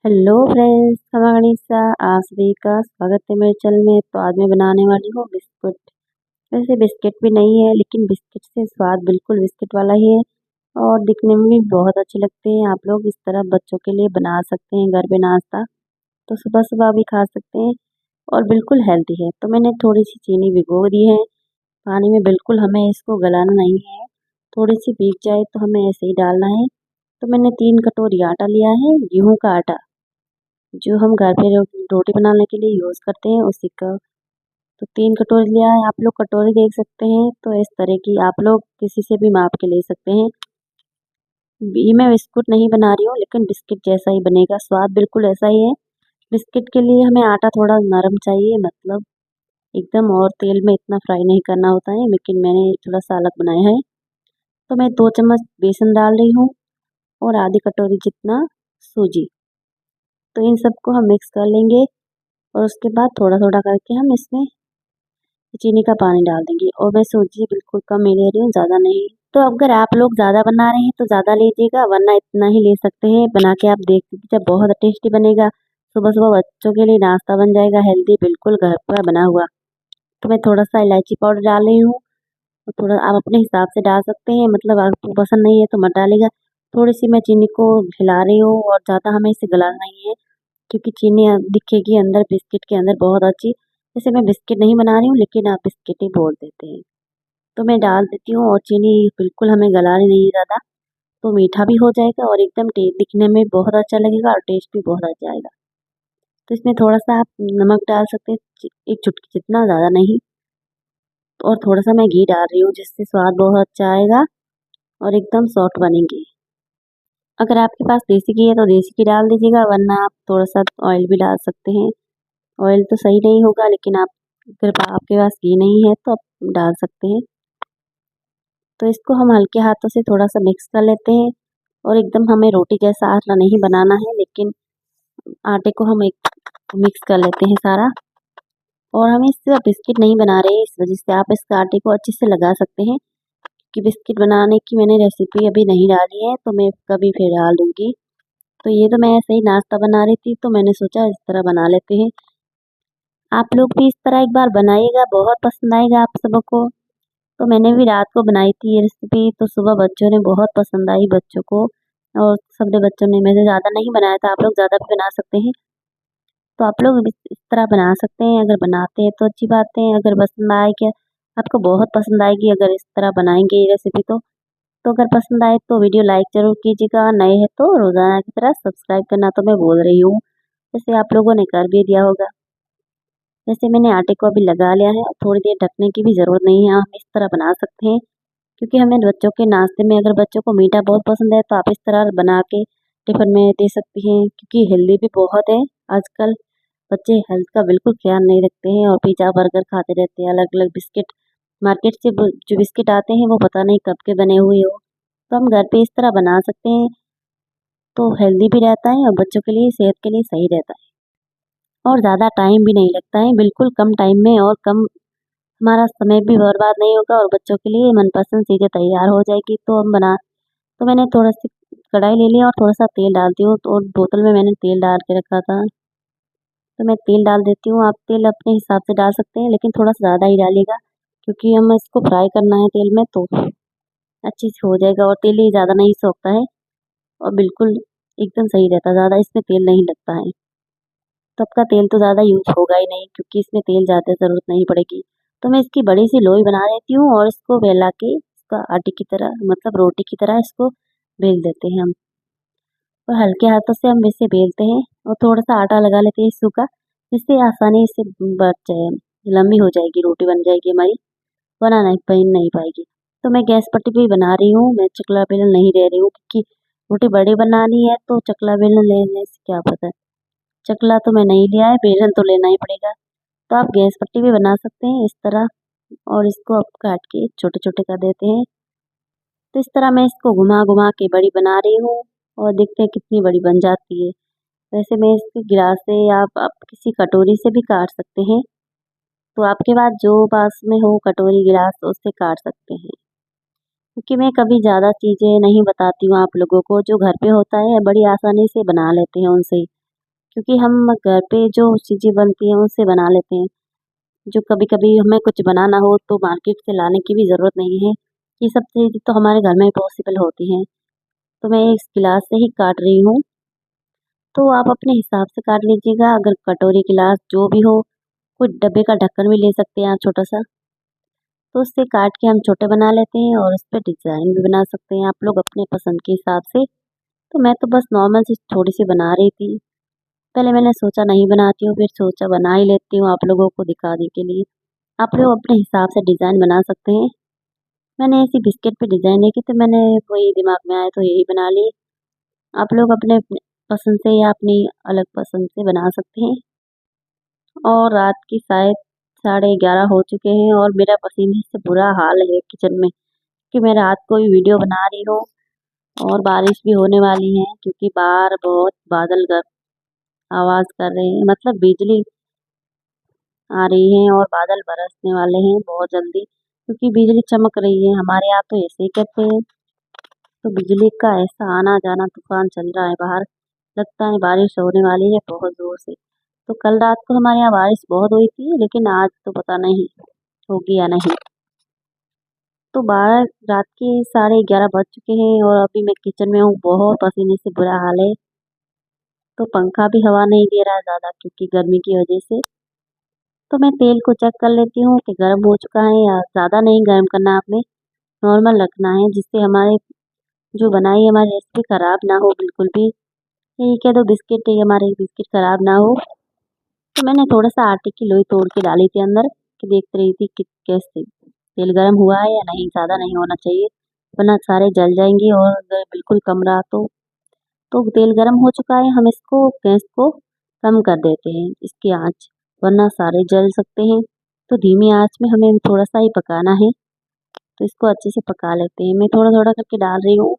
Hello friends, हमारा गणिसा आप सभी का स्वागत है मेरे चैनल में। तो आज मैं बनाने वाली हूँ बिस्कुट। वैसे बिस्किट भी नहीं है, लेकिन बिस्किट से स्वाद बिल्कुल बिस्किट वाला ही है और दिखने में भी बहुत अच्छे लगते हैं। आप लोग इस तरह बच्चों के लिए बना सकते हैं घर पे नाश्ता, तो सुबह सुबह भी खा सकते हैं और बिल्कुल हेल्दी है। तो मैंने थोड़ी सी चीनी भिगो दी है पानी में, बिल्कुल हमें इसको गलाना नहीं है। थोड़ी सी भीग जाए तो हमें ऐसे ही डालना है। तो मैंने 3 कटोरी आटा लिया है, गेहूँ का आटा, जो हम घर पे रोटी बनाने के लिए यूज़ करते हैं उसी का। तो 3 कटोरी लिया है। आप लोग कटोरी देख सकते हैं, तो इस तरह की आप लोग किसी से भी माप के ले सकते हैं। ये मैं बिस्कुट नहीं बना रही हूँ, लेकिन बिस्किट जैसा ही बनेगा, स्वाद बिल्कुल ऐसा ही है। बिस्किट के लिए हमें आटा थोड़ा नरम चाहिए, मतलब एकदम और तेल में इतना फ्राई नहीं करना होता है, लेकिन मैंने थोड़ा सा अलग बनाया है। तो मैं 2 चम्मच बेसन डाल रही हूँ और आधी कटोरी जितना सूजी। तो इन सबको हम मिक्स कर लेंगे और उसके बाद थोड़ा थोड़ा करके हम इसमें चीनी का पानी डाल देंगे। और मैं सूजी बिल्कुल कम ही ले रही हूँ, ज़्यादा नहीं। तो अगर आप लोग ज़्यादा बना रहे हैं तो ज़्यादा लीजिएगा, वरना इतना ही ले सकते हैं। बना के आप देख लीजिए, बहुत टेस्टी बनेगा। सुबह सुबह बच्चों के लिए नाश्ता बन जाएगा, हेल्दी, बिल्कुल घर पर बना हुआ। तो मैं थोड़ा सा इलायची पाउडर डाल रही हूँ और थोड़ा आप अपने हिसाब से डाल सकते हैं, मतलब आपको पसंद नहीं है तो मत डालेगा। थोड़ी सी मैं चीनी को हिला रही हूँ और ज़्यादा हमें इसे गलाना नहीं है, क्योंकि चीनी दिखेगी अंदर बिस्किट के अंदर बहुत अच्छी। जैसे मैं बिस्किट नहीं बना रही हूँ, लेकिन आप बिस्किट ही बोल देते हैं। तो मैं डाल देती हूँ और चीनी बिल्कुल हमें गलानी नहीं है ज़्यादा, तो मीठा भी हो जाएगा और एकदम दिखने में बहुत अच्छा लगेगा और टेस्ट भी बहुत अच्छा आएगा। तो इसमें थोड़ा सा आप नमक डाल सकते हैं, एक चुटकी जितना, ज़्यादा नहीं। और थोड़ा सा मैं घी डाल रही हूँ, जिससे स्वाद बहुत अच्छा आएगा और एकदम सॉफ्ट बनेंगे। अगर आपके पास देसी घी है तो देसी घी डाल दीजिएगा, वरना आप थोड़ा सा ऑयल भी डाल सकते हैं। ऑयल तो सही नहीं होगा, लेकिन आप अगर आपके पास घी नहीं है तो आप डाल सकते हैं। तो इसको हम हल्के हाथों से थोड़ा सा मिक्स कर लेते हैं और एकदम हमें रोटी जैसा आटा नहीं बनाना है, लेकिन आटे को हम एक मिक्स कर लेते हैं सारा। और हम इससे बिस्किट नहीं बना रहे, इस वजह से आप इस आटे को अच्छे से लगा सकते हैं, कि बिस्किट बनाने की मैंने रेसिपी अभी नहीं डाली है, तो मैं कभी फिर डाल दूँगी। तो ये तो मैं ऐसे ही नाश्ता बना रही थी, तो मैंने सोचा इस तरह बना लेते हैं। आप लोग भी इस तरह एक बार बनाइएगा, बहुत पसंद आएगा आप सबको। तो मैंने भी रात को बनाई थी ये रेसिपी, तो सुबह बच्चों ने बहुत पसंद आई बच्चों को, और सबने बच्चों ने, मैंने ज़्यादा नहीं बनाया था, आप लोग ज़्यादा भी बना सकते हैं। तो आप लोग भी इस तरह बना सकते हैं, अगर बनाते हैं तो अच्छी बात है। अगर पसंद आए, क्या आपको बहुत पसंद आएगी अगर इस तरह बनाएंगे ये रेसिपी। तो अगर पसंद आए तो वीडियो लाइक ज़रूर कीजिएगा, नए हैं तो रोज़ाना की तरह सब्सक्राइब करना तो मैं बोल रही हूँ, जैसे आप लोगों ने कर भी दिया होगा। वैसे मैंने आटे को अभी लगा लिया है और थोड़ी देर ढकने की भी ज़रूरत नहीं है, हम इस तरह बना सकते हैं। क्योंकि हमें बच्चों के नाश्ते में, अगर बच्चों को मीठा बहुत पसंद है, तो आप इस तरह बना के टिफ़िन में दे सकती हैं, क्योंकि हेल्दी भी बहुत है। आजकल बच्चे हेल्थ का बिल्कुल ख्याल नहीं रखते हैं और पिज़्ज़ा बर्गर खाते रहते हैं, अलग अलग बिस्किट। मार्केट से जो बिस्किट आते हैं वो पता नहीं कब के बने हुए हो। तो हम घर पे इस तरह बना सकते हैं, तो हेल्दी भी रहता है और बच्चों के लिए, सेहत के लिए सही रहता है। और ज़्यादा टाइम भी नहीं लगता है, बिल्कुल कम टाइम में और कम, हमारा समय भी बर्बाद नहीं होगा और बच्चों के लिए मनपसंद चीज़ें तैयार हो जाएगी। तो हम बना तो मैंने थोड़ा सी कढ़ाई ले लिया और थोड़ा सा तेल डालती हूँ, तो बोतल में मैंने तेल डाल के रखा था। तो मैं तेल डाल देती हूँ, आप तेल अपने हिसाब से डाल सकते हैं, लेकिन थोड़ा सा ज़्यादा ही डालिएगा, क्योंकि हम इसको फ्राई करना है तेल में, तो अच्छे से हो जाएगा। और तेल ही ज़्यादा नहीं सोखता है और बिल्कुल एकदम सही रहता है, ज़्यादा इसमें तेल नहीं लगता है। तो आपका तेल तो ज़्यादा यूज होगा ही नहीं, क्योंकि इसमें तेल ज़्यादा ज़रूरत नहीं पड़ेगी। तो मैं इसकी बड़ी सी लोई बना देती हूँ और इसको बेला के, इसका आटे की तरह, मतलब रोटी की तरह इसको बेल देते हैं हम। और हल्के हाथों से हम इसे बेलते हैं और थोड़ा सा आटा लगा लेते हैं सूखा, जिससे आसानी से बच जाए, लंबी हो जाएगी, रोटी बन जाएगी हमारी, बन नहीं पाएगी। तो मैं गैस पट्टी पे ही बना रही हूँ, मैं चकला बेलन नहीं ले रही हूँ, क्योंकि रोटी बड़ी बनानी है तो चकला बेलन लेने से क्या पता है। चकला तो मैं नहीं लिया है, बेलन तो लेना ही पड़ेगा। तो आप गैस पट्टी भी बना सकते हैं इस तरह, और इसको आप काट के छोटे छोटे कर देते हैं। तो इस तरह मैं इसको घुमा घुमा के बड़ी बना रही हूँ और देखते हैं कितनी बड़ी बन जाती है। वैसे मैं इसके गिलास से या आप किसी कटोरी से भी काट सकते हैं, तो आपके पास जो पास में हो कटोरी गिलास, तो उससे काट सकते हैं। क्योंकि मैं कभी ज़्यादा चीज़ें नहीं बताती हूँ आप लोगों को, जो घर पे होता है बड़ी आसानी से बना लेते हैं उनसे ही। क्योंकि हम घर पे जो चीज़ें बनती हैं उससे बना लेते हैं। जो कभी कभी हमें कुछ बनाना हो तो मार्केट से लाने की भी ज़रूरत नहीं है। ये सब चीज़ तो हमारे घर में पॉसिबल होती हैं। तो मैं इस गिलास से ही काट रही हूँ। तो आप अपने हिसाब से काट लीजिएगा। अगर कटोरी गिलास जो भी हो, कोई डब्बे का ढक्कन भी ले सकते हैं आप छोटा सा। तो उससे काट के हम छोटे बना लेते हैं और उस पर डिज़ाइन भी बना सकते हैं आप लोग अपने पसंद के हिसाब से। तो मैं तो बस नॉर्मल सी थोड़ी सी बना रही थी। पहले मैंने सोचा नहीं बनाती हूँ, फिर सोचा बना ही लेती हूँ आप लोगों को दिखाने के लिए। आप लोग अपने हिसाब से डिज़ाइन बना सकते हैं। मैंने ऐसी बिस्किट पे डिज़ाइन देखी तो मैंने वही दिमाग में आया तो यही बना ली। आप लोग अपने अपने पसंद से या अपनी अलग पसंद से बना सकते हैं। और रात की शायद 11:30 हो चुके हैं और मेरा पसीने से बुरा हाल है किचन में, कि मैं रात को ही वीडियो बना रही हूँ और बारिश भी होने वाली है क्योंकि बाहर बहुत बादल आवाज़ कर रहे हैं, मतलब बिजली आ रही है और बादल बरसने वाले हैं बहुत जल्दी, क्योंकि बिजली चमक रही है। हमारे यहाँ तो ऐसे ही कहते हैं। तो बिजली का ऐसा आना जाना तूफान चल रहा है बाहर। लगता है बारिश होने वाली है बहुत ज़ोर से। तो कल रात को हमारे यहाँ बारिश बहुत हुई थी, लेकिन आज तो पता नहीं होगी या नहीं। तो 12 रात के 11:30 बज चुके हैं और अभी मैं किचन में हूँ, बहुत पसीने से बुरा हाल है। तो पंखा भी हवा नहीं दे रहा है ज़्यादा क्योंकि गर्मी की वजह से। तो मैं तेल को चेक कर लेती हूँ कि गर्म हो चुका है या ज़्यादा नहीं गर्म करना है आपने, नॉर्मल रखना है जिससे हमारे जो बनाई है हमारी रेसिपी ख़राब ना हो बिल्कुल भी। यही कह दो बिस्किट है हमारे बिस्किट ख़राब ना हो। तो मैंने थोड़ा सा आटे की लोई तोड़ के डाली थी अंदर, कि देख रही थी कि कैसे तेल गर्म हुआ है या नहीं। ज़्यादा नहीं होना चाहिए वरना सारे जल जाएंगे, और अगर बिल्कुल कम रहा तो तेल गर्म हो चुका है। हम इसको गैस को कम कर देते हैं इसकी आंच, वरना सारे जल सकते हैं। तो धीमी आंच में हमें थोड़ा सा ही पकाना है। तो इसको अच्छे से पका लेते हैं। मैं थोड़ा थोड़ा करके डाल रही हूँ।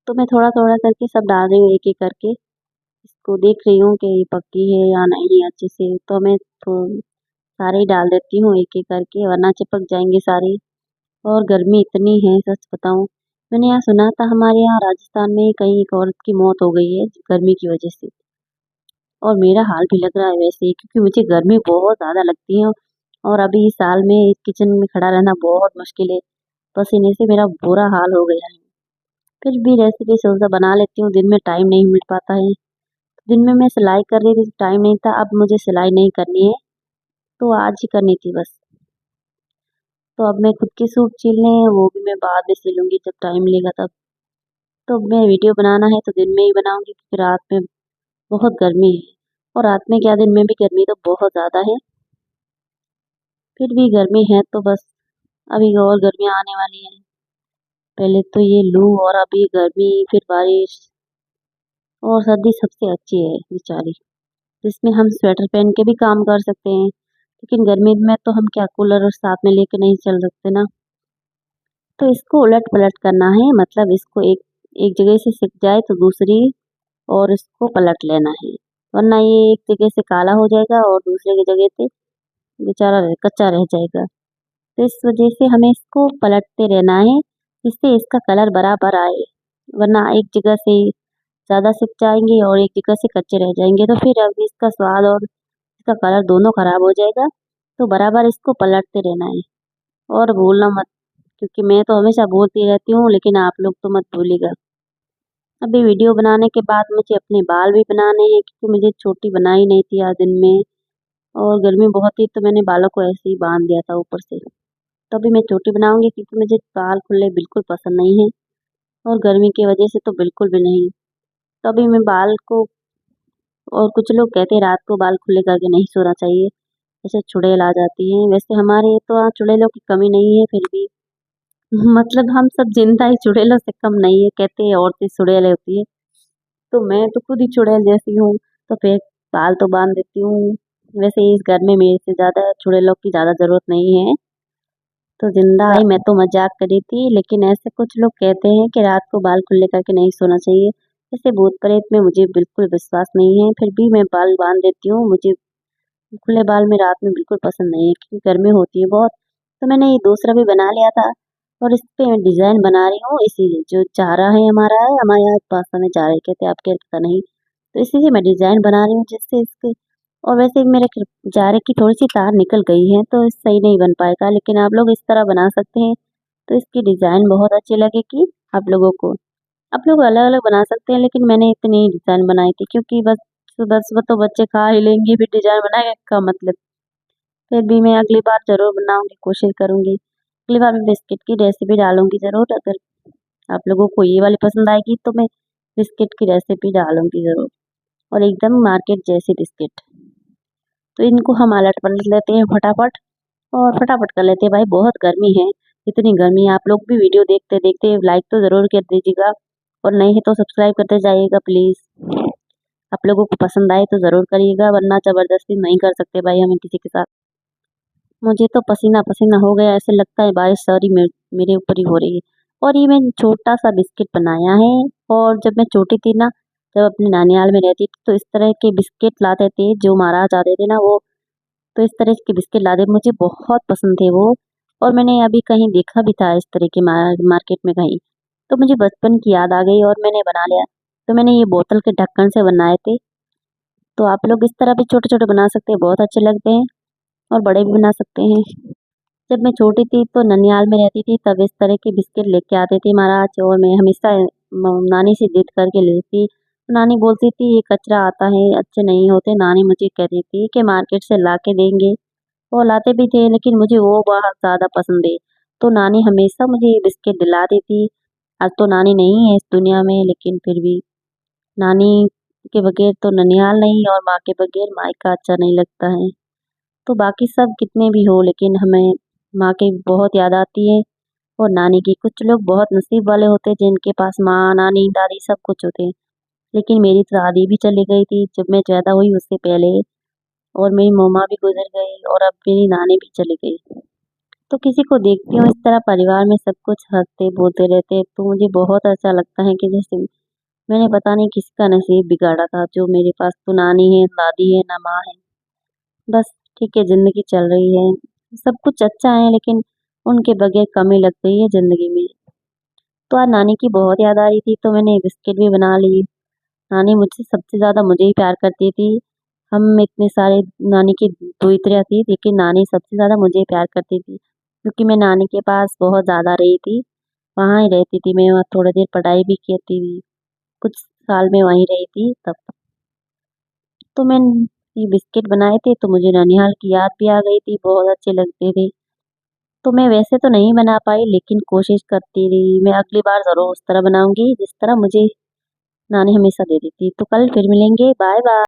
तो मैं थोड़ा थोड़ा करके सब डाल रही हूँ एक एक करके। इसको देख रही हूँ कि ये पकी है या नहीं अच्छे से। तो मैं तो सारे ही डाल देती हूँ एक एक करके, वरना चिपक जाएंगे सारे। और गर्मी इतनी है सच बताऊँ, मैंने यहाँ सुना था हमारे यहाँ राजस्थान में कहीं एक औरत की मौत हो गई है गर्मी की वजह से। और मेरा हाल भी लग रहा है वैसे ही, क्योंकि मुझे गर्मी बहुत ज़्यादा लगती है। और अभी इस साल में इस किचन में खड़ा रहना बहुत मुश्किल है। पसीने से मेरा बुरा हाल हो गया है। फिर भी रेसिपी सोचा बना लेती हूँ, दिन में टाइम नहीं मिल पाता है। दिन में मैं सिलाई कर रही थी, टाइम नहीं था। अब मुझे सिलाई नहीं करनी है, तो आज ही करनी थी बस। तो अब मैं खुद के सूट सिलने हैं, वो भी मैं बाद में सिलूंगी जब टाइम मिलेगा तब। तो अब मैं वीडियो बनाना है तो दिन में ही बनाऊंगी, क्योंकि रात में बहुत गर्मी है। और रात में क्या, दिन में भी गर्मी तो बहुत ज़्यादा है। फिर भी गर्मी है तो बस, अभी और गर्मियाँ आने वाली हैं। पहले तो ये लू और अभी गर्मी, फिर बारिश और सर्दी सबसे अच्छी है बेचारी, जिसमें हम स्वेटर पहन के भी काम कर सकते हैं। लेकिन गर्मी में तो हम क्या कूलर और साथ में लेके नहीं चल सकते ना। तो इसको उलट पलट करना है, मतलब इसको एक एक जगह से सिक जाए तो दूसरी और इसको पलट लेना है। वरना ये एक जगह से काला हो जाएगा और दूसरे की जगह से बेचारा कच्चा रह जाएगा। तो इस वजह से हमें इसको पलटते रहना है, जिससे इसका कलर बराबर आए। वरना एक जगह से ज़्यादा सिक जाएंगे और एक जगह से कच्चे रह जाएंगे, तो फिर अब इसका स्वाद और इसका कलर दोनों खराब हो जाएगा। तो बराबर इसको पलटते रहना है और भूलना मत, क्योंकि मैं तो हमेशा बोलती रहती हूँ लेकिन आप लोग तो मत भूलिएगा। अभी वीडियो बनाने के बाद मुझे अपने बाल भी बनाने हैं, क्योंकि मुझे छोटी बनाई नहीं थी आज दिन में। और गर्मी बहुत थी तो मैंने बालों को ऐसे ही बांध दिया था ऊपर से। तो अभी मैं चोटी बनाऊंगी, क्योंकि मुझे बाल खुले बिल्कुल पसंद नहीं है, और गर्मी की वजह से तो बिल्कुल भी नहीं। तो अभी मैं बाल को, और कुछ लोग कहते हैं रात को बाल खुले करके नहीं सोना चाहिए, जैसे चुड़ैल आ जाती है। वैसे हमारे तो यहाँ चुड़ैलों की कमी नहीं है, फिर भी मतलब हम सब जिंदा ही चुड़ैलों से कम नहीं है। कहते हैं औरतें चुड़ैल होती है, तो मैं तो खुद ही चुड़ैल जैसी हूँ। तो फिर बाल तो बांध देती हूँ। वैसे इस घर में मेरे से ज़्यादा चुड़ैलों की ज़्यादा ज़रूरत नहीं है। तो जिंदा आई, मैं तो मजाक करी थी, लेकिन ऐसे कुछ लोग कहते हैं कि रात को बाल खुले करके नहीं सोना चाहिए। जैसे भूत प्रेत में मुझे बिल्कुल विश्वास नहीं है, फिर भी मैं बाल बांध देती हूँ। मुझे खुले बाल में रात में बिल्कुल पसंद नहीं है, क्योंकि गर्मी होती है बहुत। तो मैंने ये दूसरा भी बना लिया था और इस पे मैं डिज़ाइन बना रही हूँ। इसीलिए जो चारा है हमारा है, हमारे यहाँ भाषा में चारा ही कहते हैं, आपके पता नहीं। तो इसी से मैं डिज़ाइन बना रही हूँ जिससे इसके, और वैसे भी मेरे जारे की थोड़ी सी तार निकल गई है तो सही नहीं बन पाएगा, लेकिन आप लोग इस तरह बना सकते हैं तो इसकी डिज़ाइन बहुत अच्छी लगेगी आप लोगों को। आप लोग अलग अलग बना सकते हैं, लेकिन मैंने इतनी डिज़ाइन बनाई थी क्योंकि बस सुबह सुबह तो बच्चे खा ही लेंगे, फिर डिज़ाइन बनाएंगे का मतलब। फिर भी मैं अगली बार ज़रूर बनाऊंगी, कोशिश करूंगी। अगली बार मैं बिस्किट की रेसिपी डालूंगी ज़रूर। अगर आप लोगों को ये वाली पसंद आएगी तो मैं बिस्किट की रेसिपी डालूंगी ज़रूर, और एकदम मार्केट जैसी बिस्किट। तो इनको हम अलट पलट लेते हैं फटाफट, और फटाफट कर लेते हैं भाई, बहुत गर्मी है। इतनी गर्मी है, आप लोग भी वीडियो देखते देखते लाइक तो ज़रूर कर दीजिएगा, और नहीं है तो सब्सक्राइब करते जाइएगा प्लीज़। आप लोगों को पसंद आए तो ज़रूर करिएगा, वरना ज़बरदस्ती नहीं कर सकते भाई हमें किसी के साथ। मुझे तो पसीना पसीना हो गया, ऐसे लगता है बारिश सारी मेरे ऊपर ही हो रही है। और ये मैं छोटा सा बिस्किट बनाया है, और जब मैं छोटी थी ना, जब अपनी नानियाल में रहती थी तो इस तरह के बिस्किट लाते थे जो महाराज आते थे ना वो, तो इस तरह के बिस्किट लाते मुझे बहुत पसंद थे वो। और मैंने अभी कहीं देखा भी था इस तरह के मार्केट में कहीं, तो मुझे बचपन की याद आ गई और मैंने बना लिया। तो मैंने ये बोतल के ढक्कन से बनाए थे। तो आप लोग इस तरह भी छोटे छोटे बना सकते हैं, बहुत अच्छे लगते हैं, और बड़े भी बना सकते हैं। जब मैं छोटी थी तो ननिहाल में रहती थी, तब इस तरह के बिस्किट लेके आते थे महाराज, और मैं हमेशा नानी से जिद करके लेती। नानी बोलती थी ये कचरा आता है, अच्छे नहीं होते। नानी मुझे कहती थी कि मार्केट से ला के देंगे, वो लाते भी थे, लेकिन मुझे वो बहुत ज़्यादा पसंद है। तो नानी हमेशा मुझे ये बिस्किट दिलाती थी। आज तो नानी नहीं है इस दुनिया में, लेकिन फिर भी नानी के बगैर तो ननिहाल नहीं, और माँ के बगैर मायका अच्छा नहीं लगता है। तो बाकी सब कितने भी हो, लेकिन हमें माँ की बहुत याद आती है, और नानी की। कुछ लोग बहुत नसीब वाले होते हैं जिनके पास माँ, नानी, दादी सब कुछ होते हैं, लेकिन मेरी तो दादी भी चली गई थी जब मैं पैदा हुई उससे पहले, और मेरी मम्मा भी गुजर गई, और अब मेरी नानी भी चली गई। तो किसी को देखती हूँ इस तरह परिवार में सब कुछ हँसते बोलते रहते, तो मुझे बहुत अच्छा लगता है कि जैसे मैंने पता नहीं किसका नसीब बिगाड़ा था, जो मेरे पास तो नानी है, दादी है, ना माँ है। बस ठीक है, ज़िंदगी चल रही है, सब कुछ अच्छा है, लेकिन उनके बगैर कमी लग गई है ज़िंदगी में। तो आज नानी की बहुत याद आ रही थी तो मैंने बिस्किट भी बना ली। नानी मुझसे सबसे ज़्यादा मुझे ही प्यार करती थी। हम इतने सारे नानी की दोहित्रियाँ थी, लेकिन नानी सबसे ज़्यादा मुझे ही प्यार करती थी, क्योंकि मैं नानी के पास बहुत ज़्यादा रही थी। वहाँ ही रहती थी मैं, वहाँ थोड़ी देर पढ़ाई भी की थी, कुछ साल में वहीं रही थी तब। तो मैं ये बिस्किट बनाए थे तो मुझे ननिहाल की याद भी आ गई थी, बहुत अच्छे लगते थे। तो मैं वैसे तो नहीं बना पाई, लेकिन कोशिश करती रही। मैं अगली बार ज़रूर उस तरह बनाऊँगी जिस तरह मुझे नानी हमेशा देती थी। तो कल फिर मिलेंगे, बाय बाय।